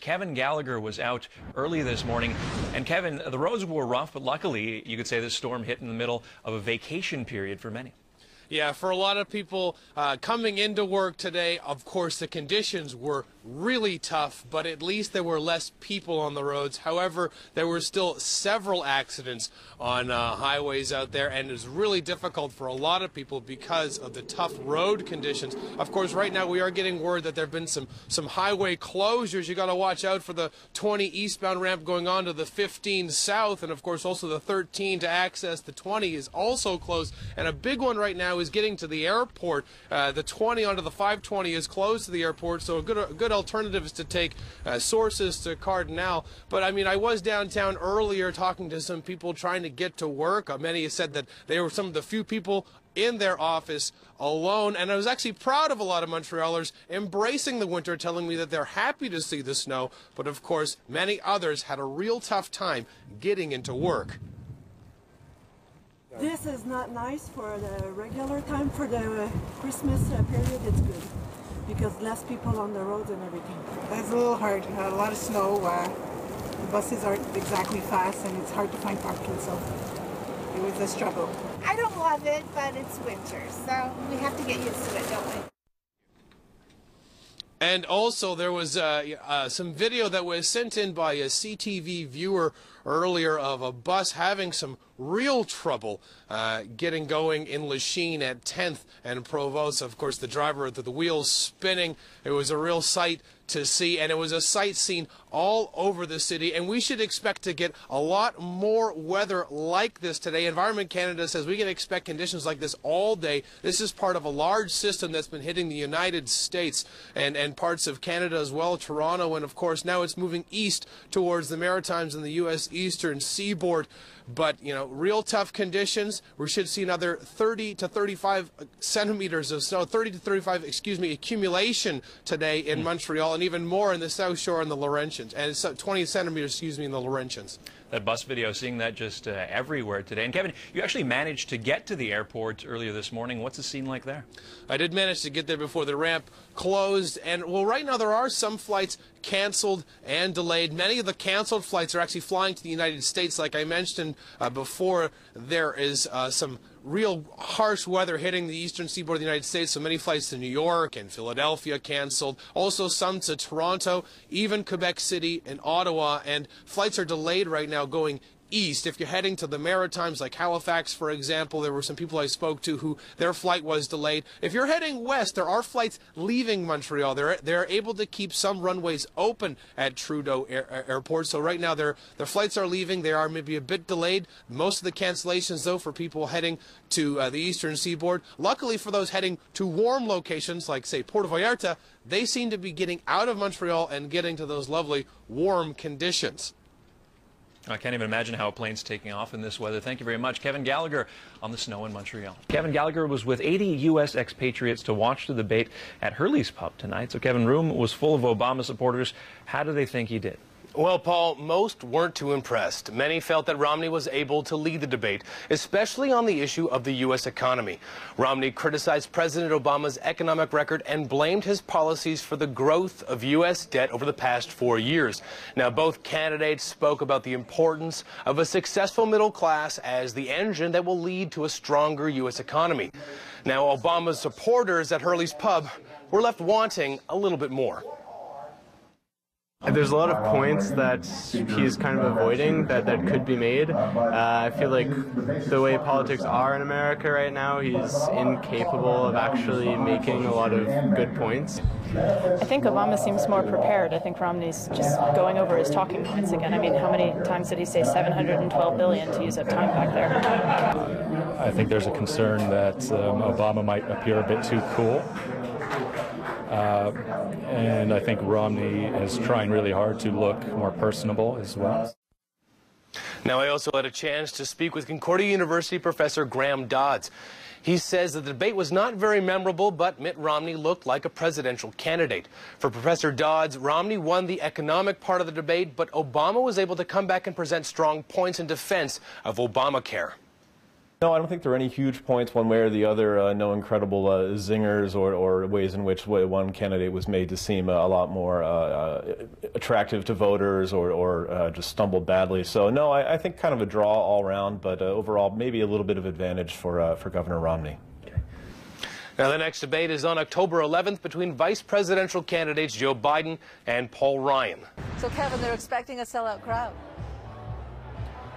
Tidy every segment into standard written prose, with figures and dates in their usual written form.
Kevin Gallagher was out early this morning. And Kevin, the roads were rough, but luckily you could say this storm hit in the middle of a vacation period for many. Yeah, for a lot of people coming into work today, of course, the conditions were really tough, but at least there were less people on the roads. However, there were still several accidents on highways out there, and it's really difficult for a lot of people because of the tough road conditions. Of course, right now we are getting word that there have been some highway closures. You got to watch out for the 20 eastbound ramp going on to the 15 south, and of course also the 13 to access the 20 is also closed. And a big one right now is getting to the airport. The 20 onto the 520 is closed to the airport, so a good alternative is to take sources to Cardinal. But I mean, I was downtown earlier talking to some people trying to get to work. Many said that they were some of the few people in their office alone, and I was actually proud of a lot of Montrealers embracing the winter, telling me that they're happy to see the snow. But of course, many others had a real tough time getting into work. This is not nice for the regular time. For the Christmas period, it's good because less people on the roads and everything. It's a little hard. A lot of snow. The buses aren't exactly fast, and it's hard to find parking, so it was a struggle. I don't love it, but it's winter, so we have to get used to it, don't we? And also there was some video that was sent in by a CTV viewer earlier of a bus having some real trouble getting going in Lachine at 10th and Provost. Of course, the driver, the wheels spinning. It was a real sight to see, and it was a sight seen all over the city, and we should expect to get a lot more weather like this today. Environment Canada says we can expect conditions like this all day. This is part of a large system that's been hitting the United States and parts of Canada as well, Toronto, and of course now it's moving east towards the Maritimes and the U.S. eastern seaboard. But, you know, real tough conditions. We should see another 30 to 35 centimeters of snow, 30 to 35, accumulation today in Montreal, and even more in the South Shore and the Laurentians, and it's 20 centimeters, in the Laurentians. That bus video, seeing that just everywhere today. And Kevin, you actually managed to get to the airport earlier this morning. What's the scene like there? I did manage to get there before the ramp closed, and well, right now there are some flights canceled and delayed. Many of the canceled flights are actually flying to the United States. Like I mentioned before, there is some real harsh weather hitting the eastern seaboard of the United States, so many flights to New York and Philadelphia canceled, also some to Toronto, even Quebec City and Ottawa, and flights are delayed right now going east. If you're heading to the Maritimes, like Halifax, for example, there were some people I spoke to who their flight was delayed. If you're heading west, there are flights leaving Montreal. They're able to keep some runways open at Trudeau Airport. So right now their flights are leaving. They are maybe a bit delayed. Most of the cancellations, though, for people heading to the eastern seaboard. Luckily for those heading to warm locations like, say, Puerto Vallarta, they seem to be getting out of Montreal and getting to those lovely warm conditions. I can't even imagine how a plane's taking off in this weather. Thank you very much. Kevin Gallagher on the snow in Montreal. Kevin Gallagher was with 80 U.S. expatriates to watch the debate at Hurley's Pub tonight. So Kevin, room was full of Obama supporters. How do they think he did? Well, Paul, most weren't too impressed. Many felt that Romney was able to lead the debate, especially on the issue of the U.S. economy. Romney criticized President Obama's economic record and blamed his policies for the growth of U.S. debt over the past 4 years. Now, both candidates spoke about the importance of a successful middle class as the engine that will lead to a stronger U.S. economy. Now, Obama's supporters at Hurley's Pub were left wanting a little bit more. There's a lot of points that he's kind of avoiding that could be made. I feel like the way politics are in America right now, he's incapable of actually making a lot of good points. I think Obama seems more prepared. I think Romney's just going over his talking points again. I mean, how many times did he say 712 billion to use up time back there? I think there's a concern that Obama might appear a bit too cool. And I think Romney is trying really hard to look more personable as well. Now, I also had a chance to speak with Concordia University professor Graham Dodds. He says that the debate was not very memorable, but Mitt Romney looked like a presidential candidate. For Professor Dodds, Romney won the economic part of the debate, but Obama was able to come back and present strong points in defense of Obamacare. No, I don't think there are any huge points one way or the other. No incredible zingers or ways in which one candidate was made to seem a lot more attractive to voters or just stumbled badly. So no, I think kind of a draw all around, but overall maybe a little bit of advantage for Governor Romney. Now, the next debate is on October 11th between vice presidential candidates Joe Biden and Paul Ryan. So, Kevin, they're expecting a sellout crowd.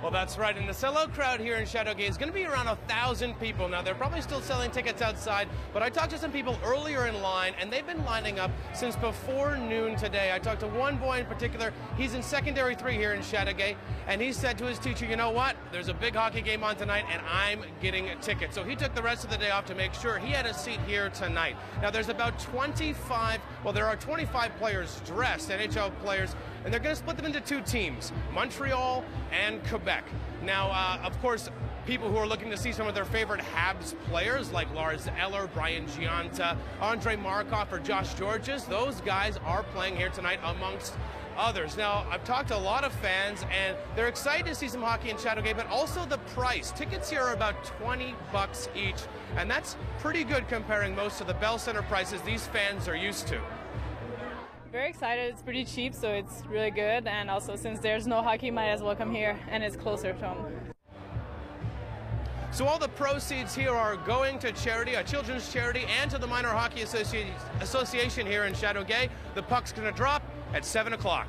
Well, that's right, and the sellout crowd here in Shadowgate is going to be around 1,000 people. Now, they're probably still selling tickets outside, but I talked to some people earlier in line, and they've been lining up since before noon today. I talked to one boy in particular. He's in secondary 3 here in Shadowgate, and he said to his teacher, you know what, there's a big hockey game on tonight, and I'm getting a ticket. So he took the rest of the day off to make sure he had a seat here tonight. Now, there's about 25 players dressed, NHL players, and they're going to split them into 2 teams, Montreal and Quebec. Now, of course, people who are looking to see some of their favorite Habs players like Lars Eller, Brian Giunta, Andre Markov, or Josh Georges, those guys are playing here tonight amongst others. Now, I've talked to a lot of fans, and they're excited to see some hockey in Shadowgate, but also the price. Tickets here are about $20 each, and that's pretty good comparing most of the Bell Center prices these fans are used to. Very excited. It's pretty cheap, so it's really good. And also, since there's no hockey, might as well come here, and it's closer to home. So all the proceeds here are going to charity, a children's charity, and to the Minor Hockey Association here in Shadowgate. The puck's going to drop at 7 o'clock.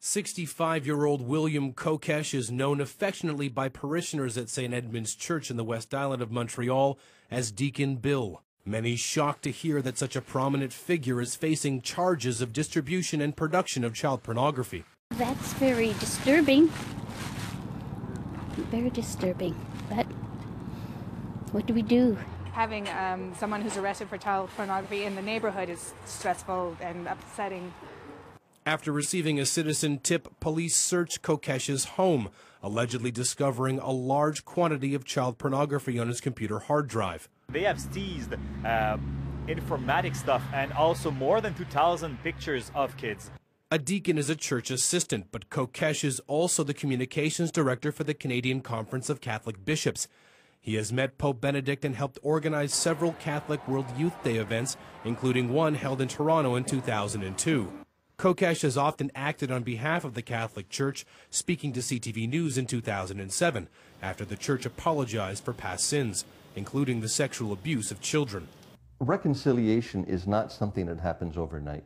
65-year-old William Kokesh is known affectionately by parishioners at St. Edmund's Church in the West Island of Montreal as Deacon Bill. Many shocked to hear that such a prominent figure is facing charges of distribution and production of child pornography. That's very disturbing. Very disturbing. But what do we do? Having someone who's arrested for child pornography in the neighborhood is stressful and upsetting. After receiving a citizen tip, police searched Kokesh's home, allegedly discovering a large quantity of child pornography on his computer hard drive. They have seized informatic stuff and also more than 2,000 pictures of kids. A deacon is a church assistant, but Kokesh is also the communications director for the Canadian Conference of Catholic Bishops. He has met Pope Benedict and helped organize several Catholic World Youth Day events, including one held in Toronto in 2002. Kokesh has often acted on behalf of the Catholic Church, speaking to CTV News in 2007, after the Church apologized for past sins, including the sexual abuse of children. Reconciliation is not something that happens overnight.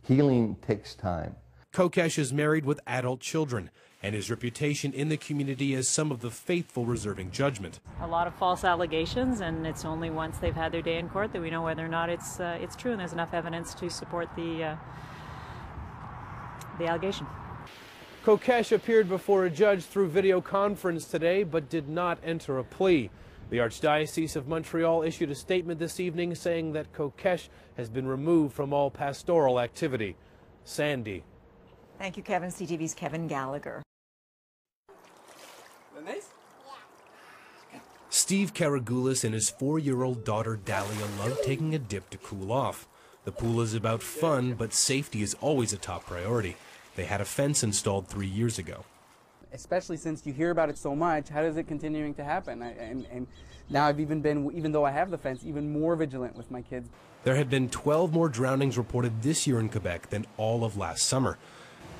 Healing takes time. Kokesh is married with adult children, and his reputation in the community as some of the faithful reserving judgment. A lot of false allegations, and it's only once they've had their day in court that we know whether or not it's true, and there's enough evidence to support the allegation. Kokesh appeared before a judge through video conference today, but did not enter a plea. The Archdiocese of Montreal issued a statement this evening saying that Kokesh has been removed from all pastoral activity. Sandy. Thank you, Kevin. CTV's Kevin Gallagher. Steve Karagoulis and his 4-year-old daughter Dahlia love taking a dip to cool off. The pool is about fun, but safety is always a top priority. They had a fence installed 3 years ago. Especially since you hear about it so much, how is it continuing to happen? And now I've even though I have the fence, even more vigilant with my kids. There have been 12 more drownings reported this year in Quebec than all of last summer.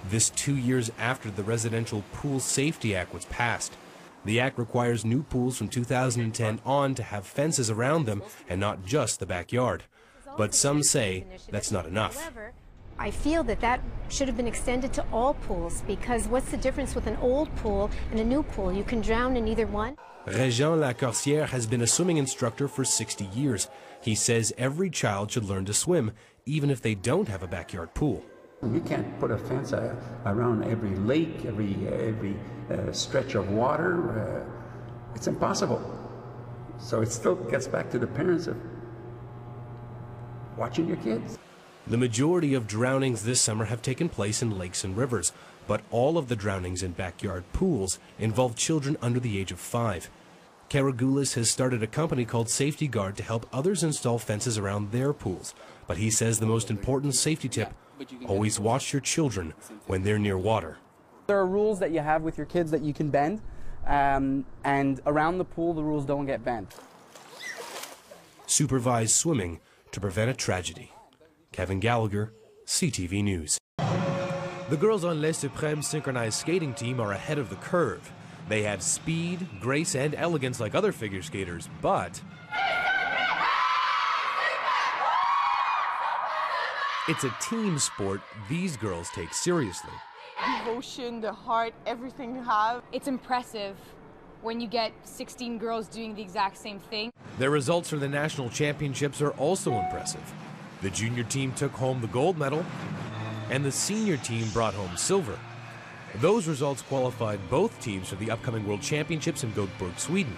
This 2 years after the Residential Pool Safety Act was passed. The act requires new pools from 2010 on to have fences around them and not just the backyard. But some say that's not enough. I feel that should have been extended to all pools, because what's the difference with an old pool and a new pool? You can drown in either one. Régent Lacorsière has been a swimming instructor for 60 years. He says every child should learn to swim, even if they don't have a backyard pool. You can't put a fence around every lake, every stretch of water. It's impossible. So it still gets back to the parents of watching your kids. The majority of drownings this summer have taken place in lakes and rivers, but all of the drownings in backyard pools involve children under the age of 5. Karagoulis has started a company called Safety Guard to help others install fences around their pools. But he says the most important safety tip, always watch your children when they're near water. There are rules that you have with your kids that you can bend, and around the pool the rules don't get bent. Supervised swimming to prevent a tragedy. Kevin Gallagher, CTV News. The girls on Les Suprêmes synchronized skating team are ahead of the curve. They have speed, grace, and elegance like other figure skaters, but it's a team sport these girls take seriously. Devotion, the heart, everything you have. It's impressive when you get 16 girls doing the exact same thing. Their results for the national championships are also impressive. The junior team took home the gold medal, and the senior team brought home silver. Those results qualified both teams for the upcoming World Championships in Göteborg, Sweden.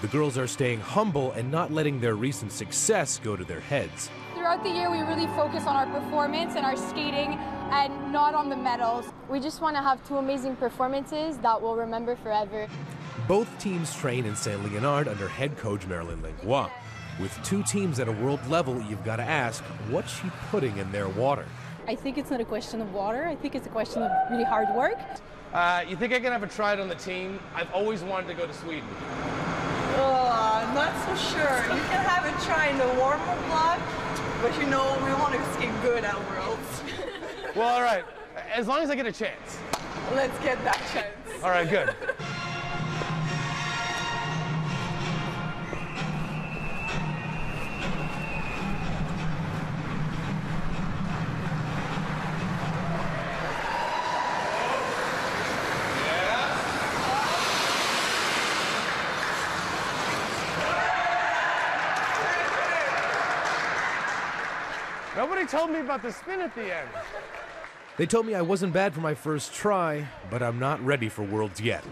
The girls are staying humble and not letting their recent success go to their heads. Throughout the year, we really focus on our performance and our skating and not on the medals. We just want to have two amazing performances that we'll remember forever. Both teams train in Saint Leonard under head coach Marilyn Langlois. With two teams at a world level, you've got to ask, what's she putting in their water? I think it's not a question of water. I think it's a question of really hard work. You think I can have a try on the team? I've always wanted to go to Sweden. I'm not so sure. You can have a try in the warm-up block, but you know, we want to skate good at Worlds. Well, all right. As long as I get a chance. Let's get that chance. All right, good. Nobody told me about the spin at the end. They told me I wasn't bad for my first try, but I'm not ready for Worlds yet.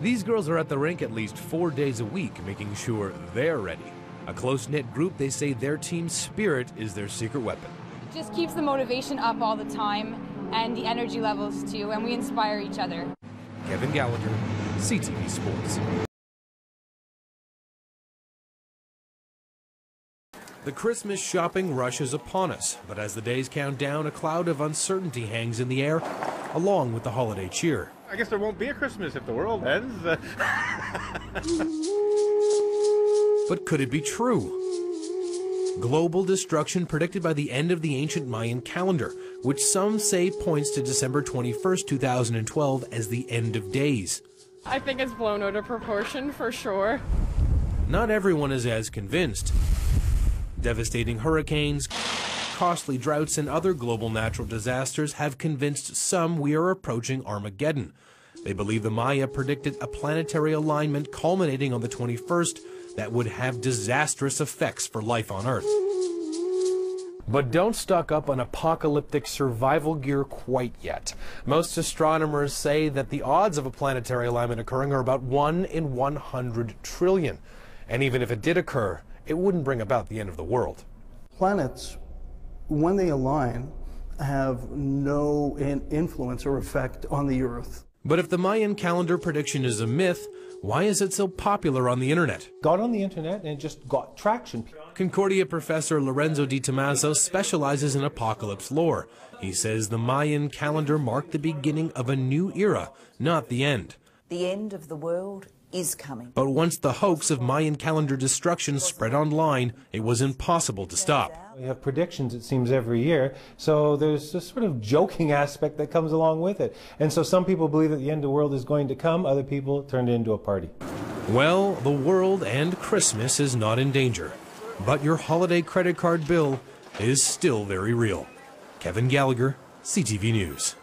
These girls are at the rink at least 4 days a week, making sure they're ready. A close-knit group, they say their team's spirit is their secret weapon. It just keeps the motivation up all the time and the energy levels too, and we inspire each other. Kevin Gallagher, CTV Sports. The Christmas shopping rush is upon us, but as the days count down, a cloud of uncertainty hangs in the air, along with the holiday cheer. I guess there won't be a Christmas if the world ends. But could it be true? Global destruction predicted by the end of the ancient Mayan calendar, which some say points to December 21st, 2012 as the end of days. I think it's blown out of proportion for sure. Not everyone is as convinced. Devastating hurricanes, costly droughts, and other global natural disasters have convinced some we are approaching Armageddon. They believe the Maya predicted a planetary alignment culminating on the 21st that would have disastrous effects for life on Earth. But don't stock up on apocalyptic survival gear quite yet. Most astronomers say that the odds of a planetary alignment occurring are about 1 in 100 trillion. And even if it did occur, it wouldn't bring about the end of the world. Planets, when they align, have no influence or effect on the Earth. But if the Mayan calendar prediction is a myth, why is it so popular on the internet? Got on the internet and it just got traction. Concordia professor Lorenzo Di Tommaso specializes in apocalypse lore. He says the Mayan calendar marked the beginning of a new era, not the end. The end of the world is coming. But once the hoax of Mayan calendar destruction spread online, it was impossible to stop. We have predictions, it seems, every year, so there's this sort of joking aspect that comes along with it. And so some people believe that the end of the world is going to come, other people turn it into a party. Well, the world and Christmas is not in danger, but your holiday credit card bill is still very real. Kevin Gallagher, CTV News.